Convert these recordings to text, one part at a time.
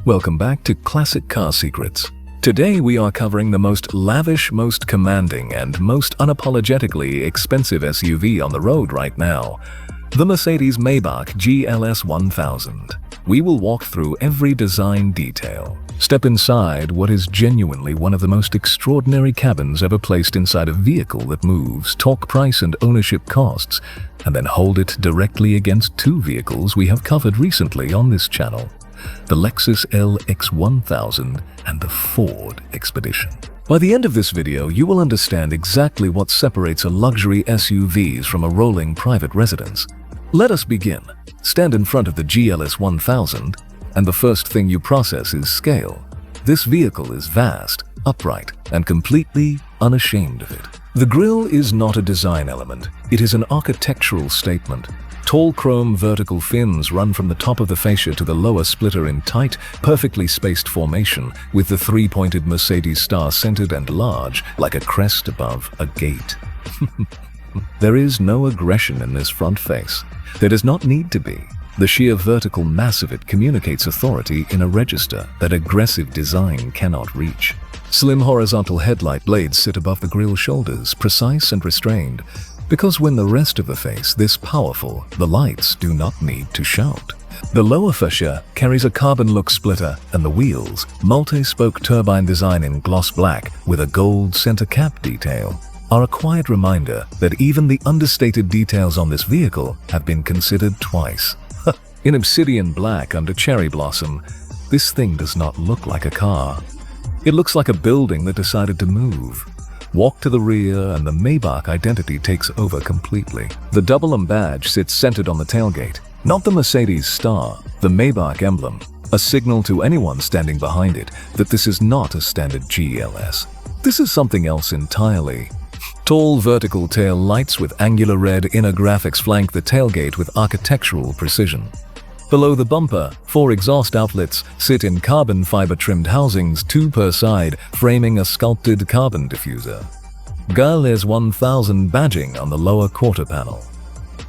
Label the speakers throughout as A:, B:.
A: Welcome back to Classic Car Secrets. Today we are covering the most lavish, most commanding, and most unapologetically expensive SUV on the road right now, the Mercedes Maybach GLS 1000. We will walk through every design detail, step inside what is genuinely one of the most extraordinary cabins ever placed inside a vehicle that moves, talk price and ownership costs, and then hold it directly against two vehicles we have covered recently on this channel: the Lexus LX 1000 and the Ford Expedition. By the end of this video, you will understand exactly what separates a luxury SUV from a rolling private residence. Let us begin. Stand in front of the GLS 1000, and the first thing you process is scale. This vehicle is vast, upright, and completely unashamed of it. The grille is not a design element, it is an architectural statement. Tall chrome vertical fins run from the top of the fascia to the lower splitter in tight, perfectly spaced formation, with the three-pointed Mercedes star centered and large, like a crest above a gate. There is no aggression in this front face. There does not need to be. The sheer vertical mass of it communicates authority in a register that aggressive design cannot reach. Slim horizontal headlight blades sit above the grille shoulders, precise and restrained, because when the rest of the face this powerful, the lights do not need to shout. The lower fascia carries a carbon look splitter, and the wheels, multi-spoke turbine design in gloss black with a gold center cap detail, are a quiet reminder that even the understated details on this vehicle have been considered twice. In obsidian black under cherry blossom, this thing does not look like a car. It looks like a building that decided to move. Walk to the rear and the Maybach identity takes over completely. The double M badge sits centered on the tailgate, not the Mercedes star, the Maybach emblem, a signal to anyone standing behind it that this is not a standard GLS. This is something else entirely. Tall vertical tail lights with angular red inner graphics flank the tailgate with architectural precision. Below the bumper, 4 exhaust outlets sit in carbon fiber trimmed housings, 2 per side, framing a sculpted carbon diffuser. GLS 1000 badging on the lower quarter panel.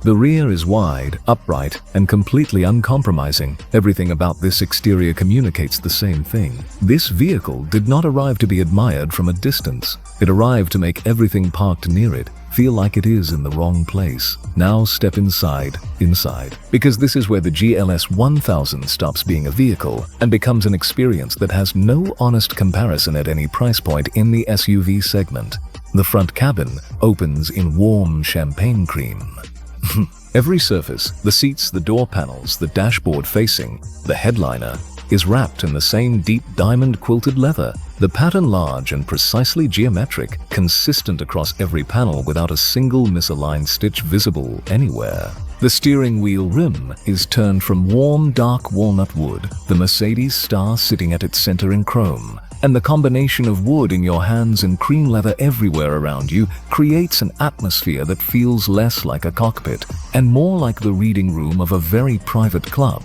A: The rear is wide, upright, and completely uncompromising. Everything about this exterior communicates the same thing. This vehicle did not arrive to be admired from a distance. It arrived to make everything parked near it feel like it is in the wrong place. Now step inside, because this is where the GLS 1000 stops being a vehicle and becomes an experience that has no honest comparison at any price point in the SUV segment. The front cabin opens in warm champagne cream. Every surface, the seats, the door panels, the dashboard facing, the headliner, is wrapped in the same deep diamond quilted leather. The pattern large and precisely geometric, consistent across every panel without a single misaligned stitch visible anywhere. The steering wheel rim is turned from warm dark walnut wood, the Mercedes star sitting at its center in chrome, and the combination of wood in your hands and cream leather everywhere around you creates an atmosphere that feels less like a cockpit and more like the reading room of a very private club.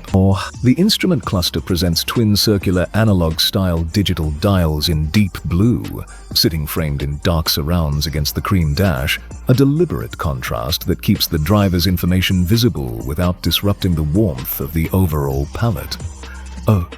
A: The instrument cluster presents twin circular analog-style digital dials in deep blue, sitting framed in dark surrounds against the cream dash, a deliberate contrast that keeps the driver's information visible without disrupting the warmth of the overall palette.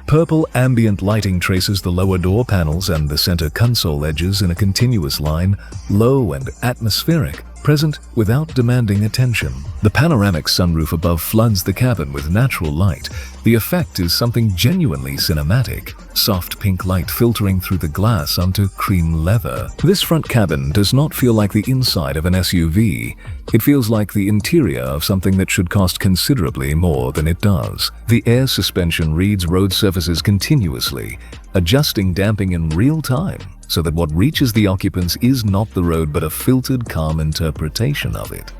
A: Purple ambient lighting traces the lower door panels and the center console edges in a continuous line, low and atmospheric, present without demanding attention. The panoramic sunroof above floods the cabin with natural light. The effect is something genuinely cinematic, soft pink light filtering through the glass onto cream leather. This front cabin does not feel like the inside of an SUV. It feels like the interior of something that should cost considerably more than it does. The air suspension reads road surfaces continuously, adjusting damping in real time, so that what reaches the occupants is not the road but a filtered, calm interpretation of it.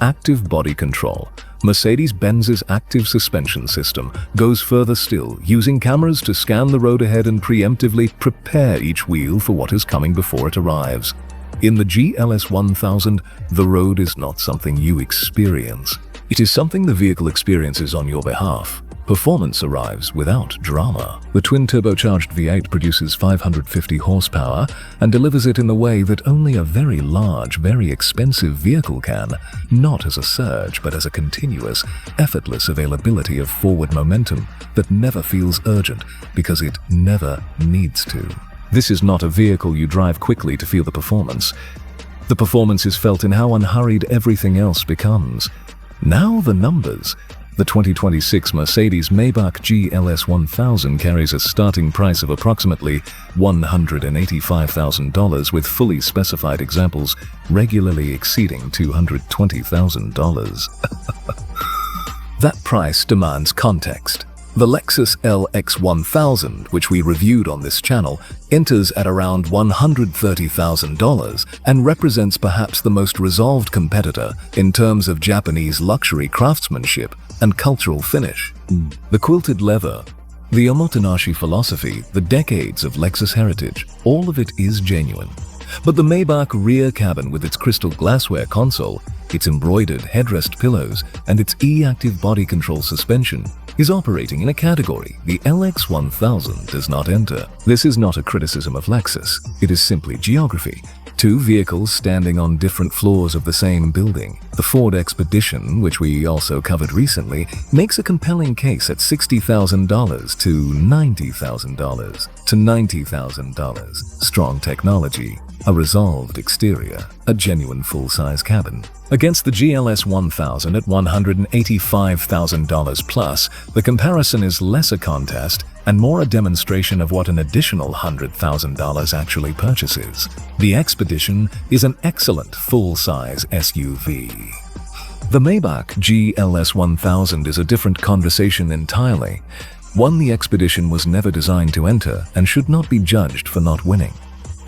A: Active body control. Mercedes-Benz's active suspension system goes further still, using cameras to scan the road ahead and preemptively prepare each wheel for what is coming before it arrives. In the GLS 1000, the road is not something you experience. It is something the vehicle experiences on your behalf. Performance arrives without drama. The twin-turbocharged V8 produces 550 horsepower and delivers it in the way that only a very large, very expensive vehicle can, not as a surge but as a continuous, effortless availability of forward momentum that never feels urgent because it never needs to. This is not a vehicle you drive quickly to feel the performance. The performance is felt in how unhurried everything else becomes. Now the numbers. The 2026 Mercedes Maybach GLS 1000 carries a starting price of approximately $185,000 with fully specified examples regularly exceeding $220,000. That price demands context. The Lexus LX 1000, which we reviewed on this channel, enters at around $130,000 and represents perhaps the most resolved competitor in terms of Japanese luxury craftsmanship and cultural finish. The quilted leather, the omotenashi philosophy, the decades of Lexus heritage, all of it is genuine. But the Maybach rear cabin with its crystal glassware console, its embroidered headrest pillows, and its e-active body control suspension is operating in a category the LX 1000 does not enter. This is not a criticism of Lexus, it is simply geography. Two vehicles standing on different floors of the same building. The Ford Expedition, which we also covered recently, makes a compelling case at $60,000 to $90,000 to $90,000. Strong technology, a resolved exterior, a genuine full-size cabin. Against the GLS 1000 at $185,000 plus, the comparison is less a contest and more a demonstration of what an additional $100,000 actually purchases. The Expedition is an excellent full-size SUV. The Maybach GLS 1000 is a different conversation entirely. One the Expedition was never designed to enter and should not be judged for not winning.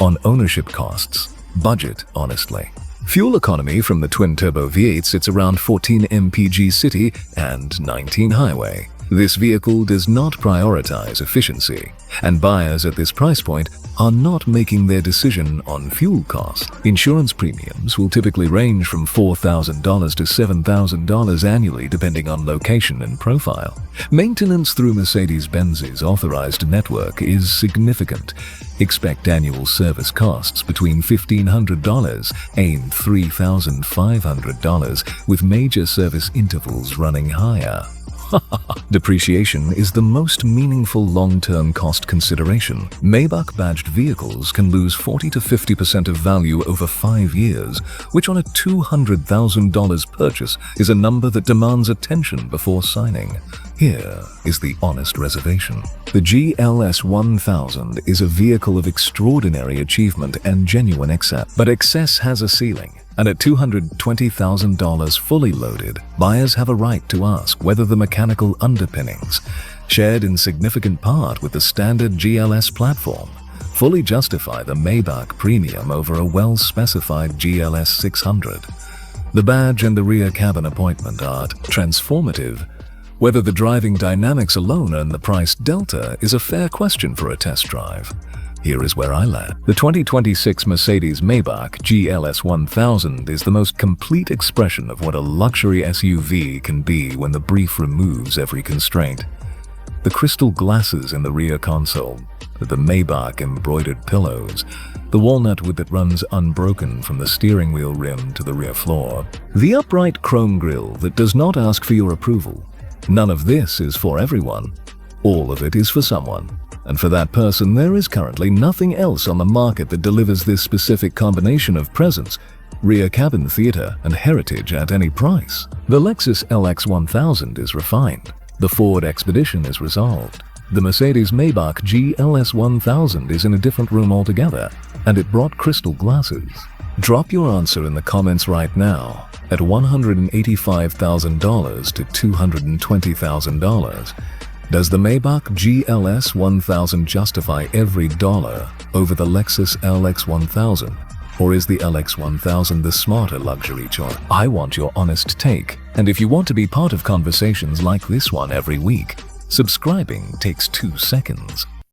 A: On ownership costs, budget honestly. Fuel economy from the twin-turbo V8 sits around 14 mpg city and 19 highway. This vehicle does not prioritize efficiency, and buyers at this price point are not making their decision on fuel cost. Insurance premiums will typically range from $4,000 to $7,000 annually depending on location and profile. Maintenance through Mercedes-Benz's authorized network is significant. Expect annual service costs between $1,500 and $3,500, with major service intervals running higher. Depreciation is the most meaningful long-term cost consideration. Maybach-badged vehicles can lose 40 to 50% of value over 5 years, which on a $200,000 purchase is a number that demands attention before signing. Here is the honest reservation. The GLS 1000 is a vehicle of extraordinary achievement and genuine excess, but excess has a ceiling. And at $220,000 fully loaded, buyers have a right to ask whether the mechanical underpinnings, shared in significant part with the standard GLS platform, fully justify the Maybach premium over a well-specified GLS 600. The badge and the rear cabin appointment are transformative. Whether the driving dynamics alone earn the price delta is a fair question for a test drive. Here is where I land. The 2026 Mercedes Maybach GLS 1000 is the most complete expression of what a luxury SUV can be when the brief removes every constraint. The crystal glasses in the rear console, the Maybach embroidered pillows, the walnut wood that runs unbroken from the steering wheel rim to the rear floor, the upright chrome grille that does not ask for your approval. None of this is for everyone. All of it is for someone. And for that person, there is currently nothing else on the market that delivers this specific combination of presence, rear cabin theater, and heritage at any price. The Lexus LX 1000 is refined. The Ford Expedition is resolved. The Mercedes Maybach GLS 1000 is in a different room altogether, and it brought crystal glasses. Drop your answer in the comments right now at $185,000 to $220,000. Does the Maybach GLS 1000 justify every dollar over the Lexus LX 1000? Or is the LX 1000 the smarter luxury choice? I want your honest take. And if you want to be part of conversations like this one every week, subscribing takes 2 seconds.